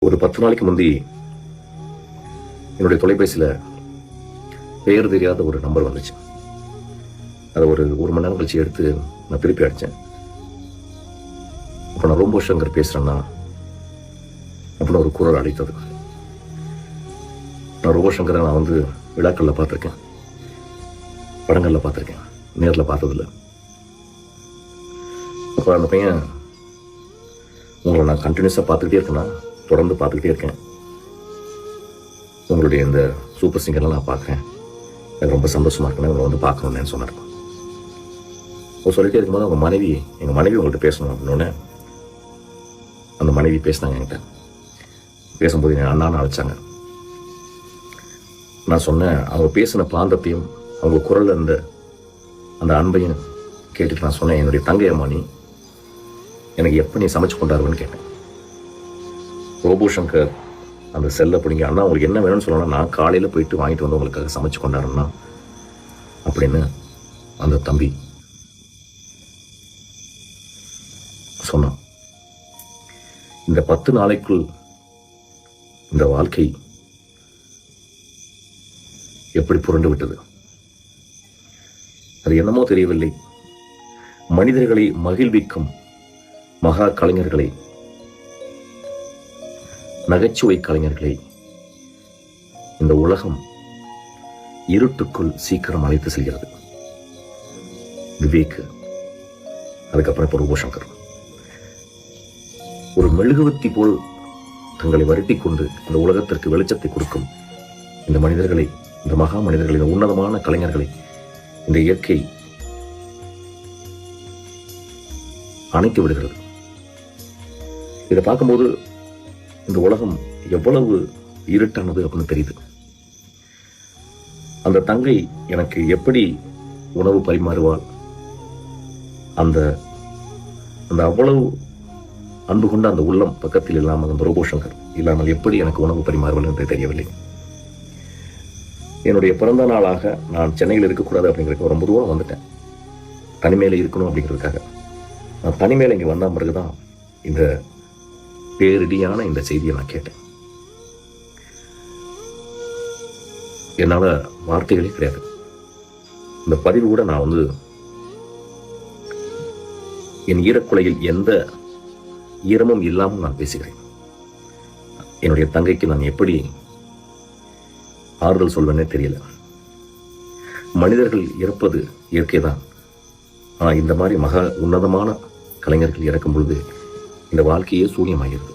ஒரு 10 நாளைக்கு முந்தி என்னுடைய தொலைபேசியில் பெயர் தெரியாத ஒரு நம்பர் வந்துச்சு. அதை ஒரு மணி நேரம் கழிச்சு எடுத்து நான் திருப்பி அடித்தேன். இப்போ நான் ரோபோ சங்கர் பேசுகிறேன்னா அப்படின்னு ஒரு குரல் அழைத்தது. நான் ரோபோ சங்கரை நான் விழாக்களில் பார்த்துருக்கேன், படங்களில் பார்த்துருக்கேன், நேரில் பார்த்ததில்லை. அப்போ அந்த பையன், உங்களை நான் கண்டினியூஸாக பார்த்துக்கிட்டே இருக்கேன்னா, தொடர்ந்து பார்த்துக்கிட்டே இருக்கேன், உங்களுடைய இந்த சூப்பர் சிங்கர்லாம் நான் பார்க்குறேன், எனக்கு ரொம்ப சந்தோஷமாக இருக்குன்னு உங்களை பார்க்கணுன்னு சொன்னார். அவர் சொல்லிட்டே இருக்கும்போது எங்கள் மனைவி உங்கள்கிட்ட பேசணும் அப்படின்னு அந்த மனைவி பேசினாங்க. என்கிட்ட பேசும்போது என் அண்ணான்னு அழைச்சாங்க. நான் சொன்னேன், அவங்க பேசின பாந்தத்தையும் அவங்க குரல் அந்த அன்பையும் கேட்டுட்டு நான் சொன்னேன், என்னுடைய தங்கை அம்மா நீ எனக்கு எப்போ நீ சமைச்சு கொண்டாருன்னு கேட்டேன். ரோபோ சங்கர் அந்த செல்லை பிடிங்க, அண்ணா உங்களுக்கு என்ன வேணும்னு சொல்லணும், நான் காலையில் போயிட்டு வாங்கிட்டு வந்து உங்களுக்காக சமைச்சு கொண்டாடுறேன்னா அப்படின்னு அந்த தம்பி சொன்னான். இந்த 10 நாளைக்குள் இந்த வாழ்க்கை எப்படி புரண்டு விட்டது அது என்னமோ தெரியவில்லை. மனிதர்களை மகிழ்விக்கும் மகா கலைஞர்களை, நகைச்சுவை கலைஞர்களை இந்த உலகம் இருட்டுக்குள் சீக்கிரம் அழைத்து செல்கிறது. விவேக், அதுக்கப்புறம் இப்போ ரோபோ சங்கர் ஒரு மெழுகுவர்த்தி போல் தங்களை வருத்தி கொண்டு இந்த உலகத்திற்கு வெளிச்சத்தை கொடுக்கும் இந்த மனிதர்களை, இந்த மகா மனிதர்களை, இந்த உன்னதமான கலைஞர்களை இந்த இயற்கை அணைத்து விடுகிறது. இதை பார்க்கும்போது இந்த உலகம் எவ்வளவு இருட்டானது அப்படின்னு தெரியுது. அந்த தங்கை எனக்கு எப்படி உணவு பரிமாறுவாள், அந்த அவ்வளவு அன்பு கொண்ட அந்த உள்ளம் பக்கத்தில் இல்லாமல், அந்த ரோபோ சங்கர் இல்லாமல் எப்படி எனக்கு உணவு பரிமாறுவாள் என்று தெரியவில்லை. என்னுடைய பிறந்த நாளாக நான் சென்னையில் இருக்கக்கூடாது அப்படிங்கிறதுக்கு ரொம்ப தூரம் வந்துட்டேன். தனிமையில் இருக்கணும் அப்படிங்கிறதுக்காக நான் தனிமையில் இங்கே வந்த பிறகுதான் இந்த பேரிடியான இந்த செய்தியை நான் கேட்டேன். என்னால் வார்த்தைகளே கிடையாது. இந்த பதிவு கூட நான் என் ஈரக்குலையில் எந்த ஈரமும் இல்லாமல் நான் பேசுகிறேன். என்னுடைய தங்கைக்கு நான் எப்படி ஆறுதல் சொல்வேன்னே தெரியல. மனிதர்கள் இறப்பது இயற்கைதான். ஆனால் இந்த மாதிரி மகா உன்னதமான கலைஞர்கள் இறக்கும் பொழுது இந்த வாழ்க்கையே சூன்யமாகிறது.